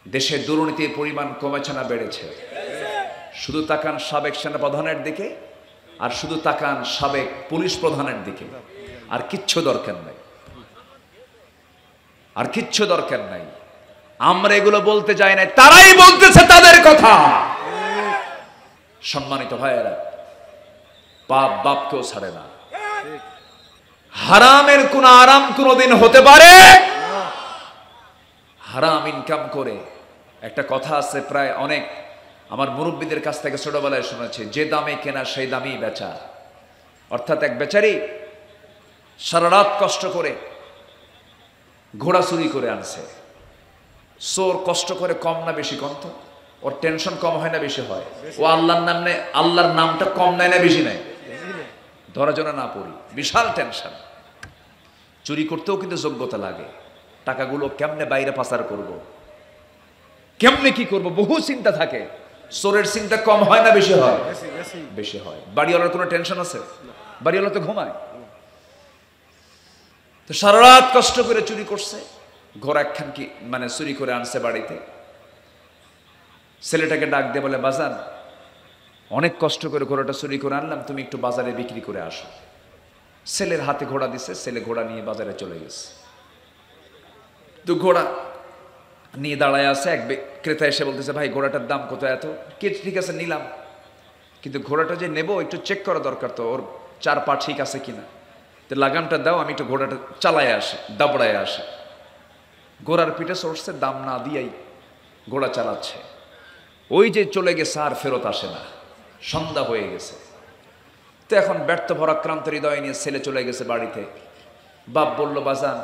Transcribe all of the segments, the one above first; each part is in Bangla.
দেশে দুর্নীতির পরিমাণ কমেছে না বেড়েছে? শুধু তাকান সাবেক সেনাপ্রধানের দিকে, আর শুধু তাকান সাবেক পুলিশ প্রধানের দিকে, আর কিচ্ছু দরকার নাই, আর কিচ্ছু দরকার নাই। আমরা এগুলো বলতে যাই না, তারাই বলতেছে তাদের কথা। সম্মানিত ভাইয়েরা, পাপ বাপকেও ছাড়ে না। হারামের কোন আরাম কোনদিন হতে পারে? হারাম ইনকাম করে, একটা কথা আছে, প্রায় অনেক আমার মুরব্বীদের কাছ থেকে ছোটবেলায় শুনেছি, যে দামে কেনা সেই দামেই বেচা। অর্থাৎ এক বেচারি সারা রাত কষ্ট করে ঘোড়া চুরি করে আনছে। চোর কষ্ট করে কম না বেশি? কন্ত ওর টেনশন কম হয় না বেশি হয়? ও আল্লাহর নাম নেয়, আল্লাহর নামটা কম নেয় না বেশি নেয়? ধরা জনা না পড়ি, বিশাল টেনশন। চুরি করতেও কিন্তু যোগ্যতা লাগে। টাকাগুলো কেমনে বাইরে পাচার করব, কেমনে কি করব, বহু চিন্তা থাকে। চোরের চিন্তা কম হয় না বেশি হয়? বেশি হয়। বাড়িওয়ালার কোনো টেনশন আছে? বাড়িওয়ালা তো ঘুমায়। তো সারা রাত কষ্ট করে চুরি করছে, ঘোড়া একখান কি চুরি করে আনছে বাড়িতে। ছেলেটাকে ডাক দিয়ে বলে, বাজান, অনেক কষ্ট করে ঘোড়াটা চুরি করে আনলাম, তুমি একটু বাজারে বিক্রি করে আসো। ছেলের হাতে ঘোড়া দিছে, ছেলে ঘোড়া নিয়ে বাজারে চলে গেছে। তো ঘোড়া নিয়ে দাঁড়ায় আছে, এক ক্রেতা এসে বলতেছে, ভাই ঘোড়াটার দাম কত? এত। ঠিক আছে নিলাম, কিন্তু ঘোড়াটা যে নেব একটু চেক করা দরকার, তো ওর চার পা ঠিক আছে কিনা, তো লাগামটা দাও, আমি একটু ঘোড়াটা চালায় আসি, দাবড়ায় আসি। ঘোড়ার পিঠে চড়ছে, দাম না দিয়াই ঘোড়া চালাচ্ছে। ওই যে চলে গেছে, আর ফেরত আসে না, সন্ধ্যা হয়ে গেছে। তো এখন ব্যর্থ ভরাক্রান্ত হৃদয় নিয়ে ছেলে চলে গেছে বাড়িতে। বাপ বলল, বাজান,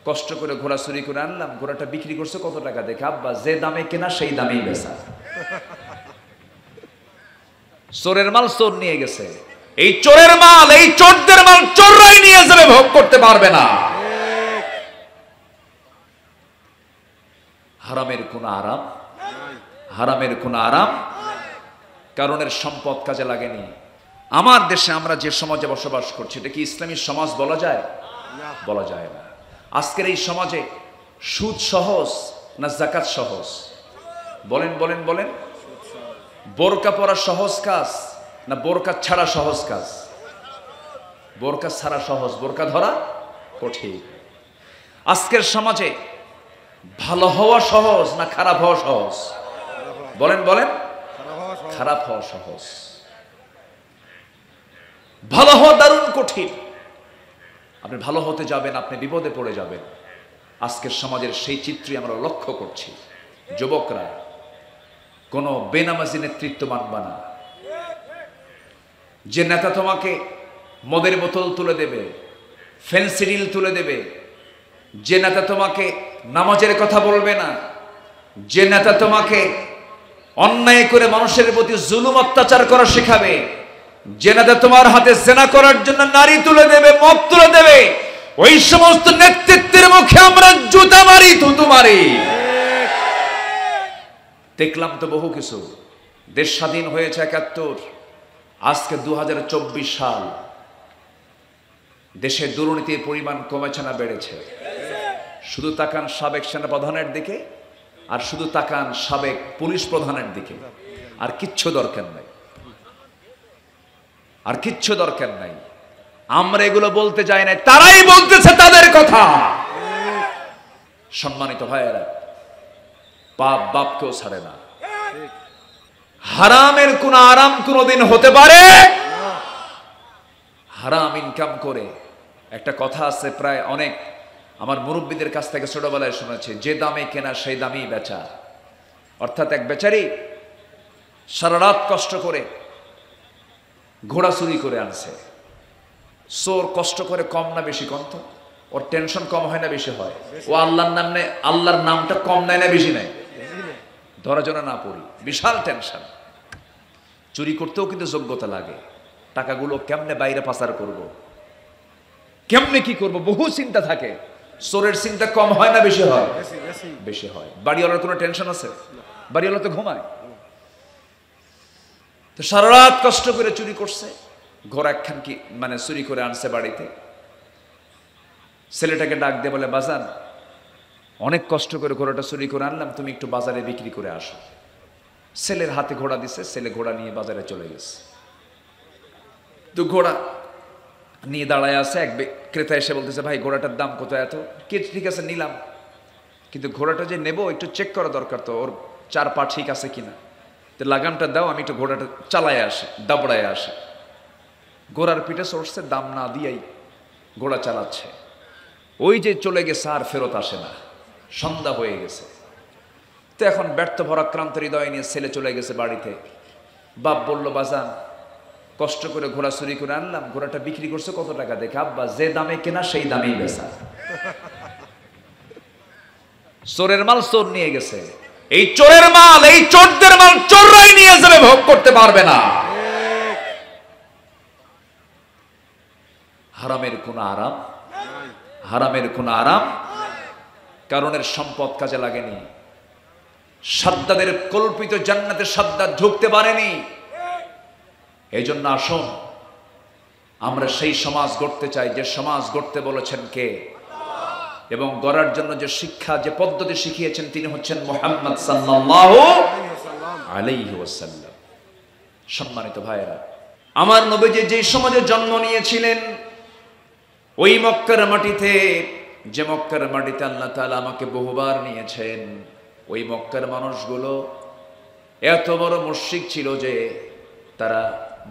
কষ্ট করে ঘোড়া চুরি করে আনলাম, ঘোড়াটা বিক্রি করছে কত টাকা? দেখে, আব্বা, যে দামে কেনা সেই দামেই বেচা। চোরের মাল চোর নিয়ে গেছে, এই চোরের মাল, এই চোরদের মাল চোররাই নিয়ে যাবে, ভোগ করতে পারবে না। হারামের কোন আরাম, হারামের কোন আরাম কারণের সম্পদ কাজে লাগেনি। আমার দেশে আমরা যে সমাজে বসবাস করছি, এটা কি ইসলামী সমাজ বলা যায়? বলা যায় না। আজকের এই সমাজে সুদ সহজ না যাকাত সহজ? বলেন বলেন বলেন। বোরকা পরা সহজ কাজ না বোরকা ছাড়া সহজ কাজ? বোরকা ছাড়া সহজ, বোরকা ধরা কঠিন। আজকের সমাজে ভালো হওয়া সহজ না খারাপ হওয়া সহজ? বলেন বলেন। খারাপ হওয়া সহজ, ভালো হওয়া দারুণ কঠিন। আপনি ভালো হতে যাবেন, আপনি বিপদে পড়ে যাবেন। আজকের সমাজের সেই চিত্রই আমরা লক্ষ্য করছি। যুবকরা কোনো বেনামাজি নেতৃত্ব মানবা না। যে নেতা তোমাকে মদের বোতল তুলে দেবে, ফেন্সিডিল তুলে দেবে, যে নেতা তোমাকে নামাজের কথা বলবে না, যে নেতা তোমাকে অন্যায় করে মানুষের প্রতি জুলুম অত্যাচার করা শেখাবে, যে নেতা তোমার হাতে জেনা করার জন্য নারী তুলে দেবে, মদ তুলে দেবে, ওই সমস্ত নেতৃত্বের মুখে আমরা জুতা মারি, থুতু মারি। দেখলাম তো বহু কিছু। দেশ স্বাধীন হয়েছে ৭১, আজকে ২০২৪ সাল। দেশে দুর্নীতির পরিমাণ কমেছে না বেড়েছে? শুধু তাকান সাবেক সেনাপ্রধানের দিকে, আর শুধু তাকান সাবেক পুলিশ প্রধানের দিকে, আর কিচ্ছু দরকার নাই, আর কিচ্ছু দরকার নাই। আমরা এগুলো বলতে যাই না, তারাই বলতেছে তাদের কথা। সম্মানিত ভাইয়েরা, পাপ বাপকেও ছাড়ে না। হারামের কোন আরাম কোনদিন হতে পারে? হারাম ইনকাম করে, একটা কথা আছে, প্রায় অনেক আমার মুরব্বীদের কাছ থেকে ছোটবেলায় শুনেছি, যে দামে কেনা সেই দামেই বেচা। অর্থাৎ এক বেচারি সারা রাত কষ্ট করে ঘোড়া চুরি করে আনছে। চোর কষ্ট করে কম না বেশি? কন্ত ওর টেনশন কম হয় না বেশি হয়? ও আল্লাহর নাম নেয়, আল্লাহর নামটা কম নেয় না বেশি নেয়? ধরা জনা না পড়ি, বিশাল টেনশন। চুরি করতেও কিন্তু যোগ্যতা লাগে। টাকাগুলো কেমনে বাইরে পাচার করব, কেমনে কি করব, বহু চিন্তা থাকে। চোরের চিন্তা কম হয় না বেশি হয়? বেশি হয়। বাড়িওয়ালার কোনো টেনশন আছে? বাড়িওয়ালা তো ঘুমায়। তো সারা রাত কষ্ট করে চুরি করছে, ঘোড়া একখান কি চুরি করে আনছে বাড়িতে। ছেলেটাকে ডাক দিয়ে বলে, বাজান, অনেক কষ্ট করে ঘোড়াটা চুরি করে আনলাম, তুমি একটু বাজারে বিক্রি করে আসো। ছেলের হাতে ঘোড়া দিছে, ছেলে ঘোড়া নিয়ে বাজারে চলে গেছে। তো ঘোড়া নিয়ে দাঁড়ায় আছে, এক ক্রেতা এসে বলতেছে, ভাই ঘোড়াটার দাম কত? এত। কি, ঠিক আছে নিলাম, কিন্তু ঘোড়াটা যে নেব একটু চেক করা দরকার, তো ওর চার পা ঠিক আছে কিনা, তো লাগামটা দাও, আমি একটু ঘোড়াটা চালায় আসে, দাবড়ায় আসে। ঘোড়ার পিঠে চড়ছে, দাম না দিয়াই ঘোড়া চালাচ্ছে। ওই যে চলে গেছে, আর ফেরত আসে না, সন্ধ্যা হয়ে গেছে। তো এখন ব্যর্থ ভরাক্রান্ত হৃদয় নিয়ে ছেলে চলে গেছে বাড়িতে। বাপ বলল, বাজান কষ্ট করে ঘোড়া চুরি করে আনলাম, ঘোড়াটা বিক্রি করছে কত টাকা? দেখে, আব্বা যে দামে কেনা সেই দামেই বেচা। চোরের মাল চোর নিয়ে গেছে, এই চোরের মাল, এই চোরদের মাল চোররাই নিয়ে যাবে, ভোগ করতে পারবে না। হারামের কোনো আরাম, হারামের কোনো আরাম কারণের সম্পদ কাজে লাগেনি। সাদ্দাদের কল্পিত জান্নাতে সাদ্দাত ঢুকতে পারেনি। এই জন্য আসুন আমরা সেই সমাজ গড়তে চাই যে সমাজ গড়তে বলেছেন কে, এবং গড়ার জন্য যে শিক্ষা, যে পদ্ধতি শিখিয়েছেন তিনি হচ্ছেন মুহাম্মদ সাল্লাল্লাহু আলাইহি ওয়াসাল্লাম। সম্মানিত ভাইয়েরা, আমার নবীজি যে সমাজে জন্ম নিয়েছিলেন, ওই মক্কার মাটিতে, যে মক্কার মাটিতে আল্লাহ তাআলা আমাকে বহুবার নিয়েছেন, ওই মক্কার মানুষগুলো এত বড় মুশরিক ছিল যে তারা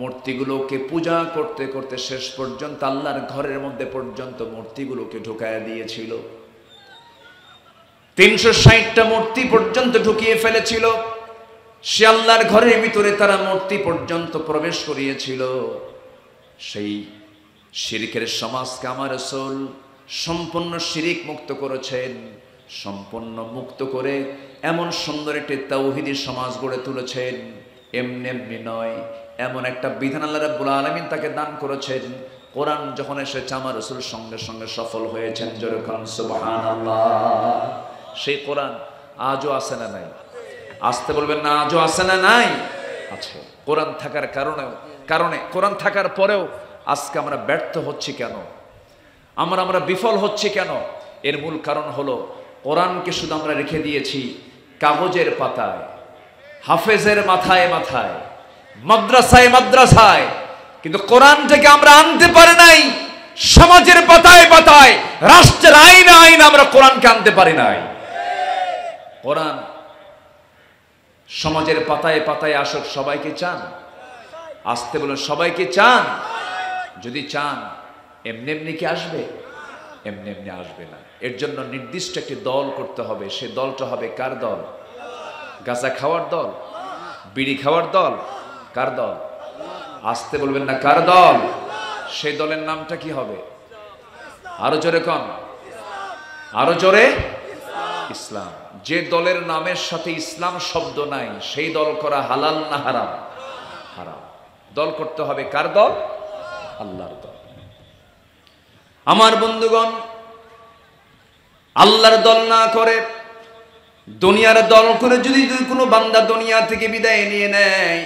মূর্তিগুলোকে পূজা করতে করতে শেষ পর্যন্ত আল্লাহর ঘরের মধ্যে পর্যন্ত মূর্তিগুলোকে ঢুকায়া দিয়েছিল। 360টা মূর্তি পর্যন্ত ঢুকিয়ে ফেলেছিল। সে আল্লাহর ঘরের ভিতরে তারা মূর্তি পর্যন্ত প্রবেশ করিয়েছিল। সেই শিরকের সমাজকে আমার রাসূল সম্পূর্ণ শিরিক মুক্ত করেছেন। সম্পূর্ণ মুক্ত করে এমন সুন্দর একটি তাওহীদি সমাজ গড়ে তুলেছেন। এমনি এমনি নয়, এমন একটা বিধান আল্লাহ রাব্বুল আলামিন তাকে দান করেছেন। কোরআন যখন এসেছে আমার রাসূল সঙ্গে সঙ্গে সফল হয়েছেন। জোরে বলুন সুবহানাল্লাহ। সেই কোরআন আজও আছে না নাই? আসতে বলবেন না, আজও আছে না নাই? আছে। কোরআন থাকার কারণে কোরআন থাকার পরেও আজকে আমরা ব্যর্থ হচ্ছি কেন, আমরা বিফল হচ্ছি কেন? এর মূল কারণ হলো কোরআনকে শুধু আমরা রেখে দিয়েছি কাগজের পাতায়, হাফেজের মাথায় মাথায়, মাদ্রাসায় মাদ্রাসায়, কিন্তু কোরআনটাকে আমরা আনতে পারি নাই সমাজের পাতায় পাতায়, রাষ্ট্রের আইনে আইনে আমরা কোরআনকে আনতে পারি নাই। কোরআন সমাজের পাতায় পাতায় আসুক, সবাইকে চান? আসতে বলুন, সবাইকে চান? যদি চান এমনি এমনি কি আসবে? এমনি এমনি আসবে না। এর জন্য নির্দিষ্ট একটি দল করতে হবে। সে দলটা হবে কার দল? গাঁজা খাওয়ার দল? বিড়ি খাওয়ার দল? কার দল? আসতে বলবেন না, কার দল? সেই দলের নামটা কি হবে? আরো জোরে কন, আরো জোরে। ইসলাম। যে দলের নামের সাথে ইসলাম শব্দ নাই সেই দল করা হালাল না হারাম? হারাম। দল করতে হবে কার দল? আল্লাহর দল। আমার বন্ধুগণ, আল্লাহর দল না করে দুনিয়ার দল করে যদি কোনো বান্দা দুনিয়া থেকে বিদায় নিয়ে নেয়,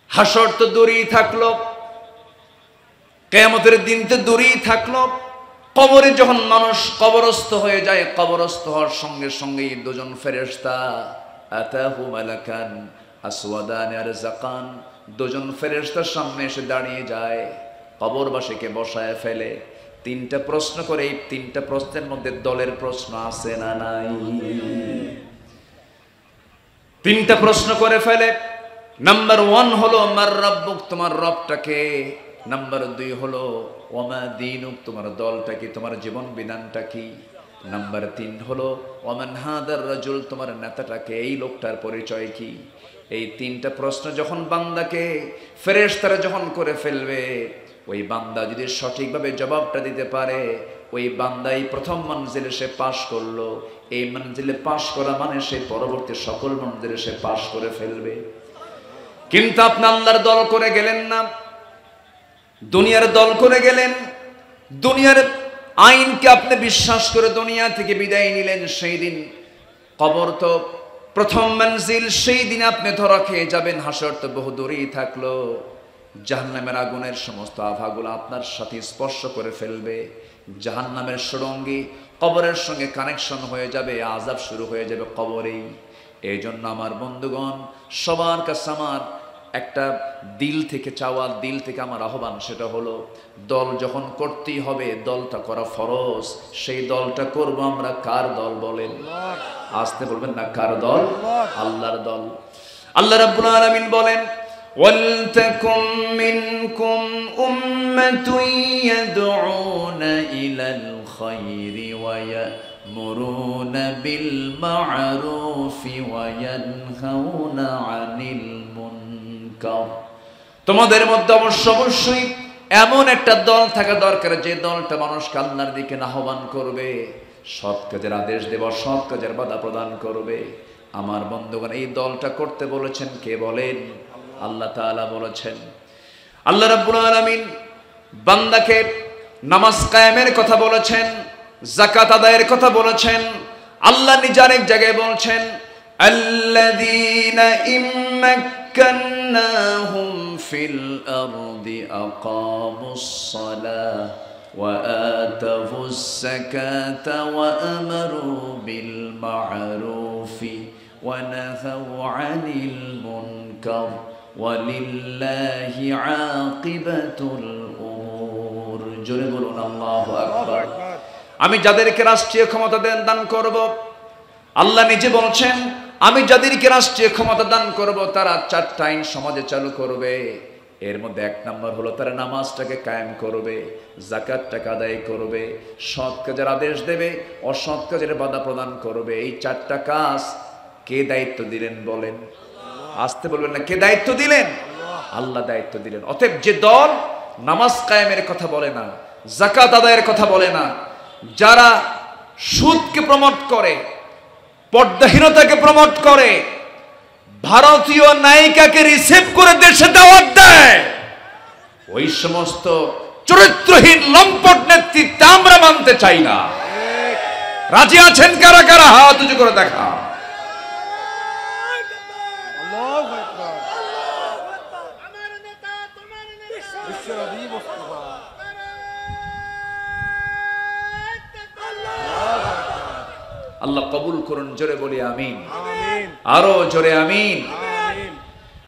হাসর তো দূরেই থাকলো, কিয়ামতের দিন তো দূরেই থাকলো, কবরে যখন মানুষ কবরস্থ হয়ে যায়, কবরস্থ হওয়ার সঙ্গে সঙ্গেই দুজন ফেরেশতা, আতাহু মালাকান আসওয়াদান আরজাকান, দুজন ফেরেশতার সামনে এসে দাঁড়িয়ে যায়, কবরবাসীকে বসায় ফেলে। তিনটা প্রশ্ন করে। এই তিনটা প্রশ্নের মধ্যে দলের প্রশ্ন আছে না নাই? তিনটা প্রশ্ন করে ফেলে। নাম্বার 1 হলো মার রাব্বুক, তোমার রবটাকে। নাম্বার 2 হলো ওমা দীনুক, তোমার দলটা কি, তোমার জীবন বিধানটা কি। নাম্বার 3 হলো ওমান হাদার রাজুল, তোমার নেতাটাকে, এই লোকটার পরিচয় কি। এই তিনটা প্রশ্ন যখন বান্দাকে ফেরেশতারা যখন করে ফেলবে, ওই বান্দা যদি সঠিকভাবে জবাবটা দিতে পারে, ওই বান্দাই প্রথম মঞ্জিলে সে পাশ করলো। এই মঞ্জিলে পাশ করা মানে সে পরবর্তী সকল মঞ্জিলে সে পাশ করে ফেলবে। কিন্তু আপনি আল্লাহর দল করে গেলেন না, দুনিয়ার দল করে গেলেন। দুনিয়ার আইনকে আপনি বিশ্বাস করে দুনিয়া থেকে বিদায় নিলেন। সেই দিন কবর তো প্রথম মঞ্জিল, সেই দিন আপনি ধরা খেয়ে যাবেন। হাসর তো বহু দূরেই থাকলো। জাহান্নামের আগুনের সমস্ত আভাগুলো আপনার সাথে স্পর্শ করে ফেলবে। জাহান্নামের সুড়ঙ্গি কবরের সঙ্গে কানেকশন হয়ে যাবে, আযাব শুরু হয়ে যাবে কবরেই। এই জন্য আমার বন্ধুগণ, সবার কাছে আমার একটা দিল থেকে চাওয়া, দিল থেকে আমার আহ্বান, সেটা হলো দল যখন করতেই হবে, দলটা করা ফরজ। সেই দলটা করব আমরা কার দল বলেন? আসতে বলবেন না, কার দল? আল্লাহর দল। আল্লাহ রাব্বুল আলামিন বলেন, ওয়ালতাকুম মিনকুম উম্মাতুন ইয়াদউনা ইলাল খায়রি ওয়া ইয়ামুরুনা বিল মা'রুফি ওয়া ইয়ানহাউনা আনিল মুনকার। তোমাদের মধ্যে অবশ্যই এমন একটা দল থাকা দরকার, যে দলটা মানুষকে আল্লাহর দিকে আহ্বান করবে, সৎ কাজের আদেশ দেবে, অসৎ কাজের বাধা প্রদান করবে। আমার বন্ধুগণ, এই দলটা করতে বলেছেন কে বলেন? আল্লাহ তাআলা বলেছেন। আল্লাহ রাব্বুল আলামিন বান্দাকে নামাজ কায়েমের কথা বলেছেন, যাকাত আদায়ের কথা বলেছেন। আল্লাহ নিজে আরেক জায়গায় বলছেন, আল্লাযীনা ইম্মাক্কান্নাহুম ফিল আরদি আকামুস সালাহ ওয়া আতাউস যাকাতা ওয়া আমারু বিল মা'রুফি ওয়া নাহাউ আনিল মুনকার ওয়ালিল্লাহি আকিবাতুল উমুর। জোরে বলুন আল্লাহু আকবার। আমি যাদেরকে রাষ্ট্রীয় ক্ষমতা দান করব, আল্লাহ নিজে বলছেন, আমি যাদেরকে রাষ্ট্রীয় ক্ষমতা দান করব তারা 4টা আইন সমাজে চালু করবে। এর মধ্যে 1 নম্বর হলো তারা নামাজটাকে কায়েম করবে, যাকাতটাকে আদায় করবে, সৎ কাজের আদেশ দেবে, অসৎ কাজের বাধা প্রদান করবে। এই 4টা কাজ কে দায়িত্ব দিলেন বলেন? আসতে বলবেন না, কে দায়িত্ব দিলেন? আল্লাহ দায়িত্ব দিলেন। অতএব যে দল নামাজ কায়েমের কথা বলে না, যাকাত আদায়ের কথা বলে না, যারা সুদকে প্রমোট করে, পর্দাহীনতাকে প্রমোট করে, ভারতীয় নায়িকাকে রিসিভ করে দেশে দাওয়াত দেয়, ওই সমস্ত চরিত্রহীন লম্পট নেতৃত্ব আমরা মানতে চাই না। রাজি আছেন কারা কারা? হাত উঁচু করে দেখা। আল্লাহ কবুল করুন। জোরে বলি আমিন। আরো জোরে আমিন।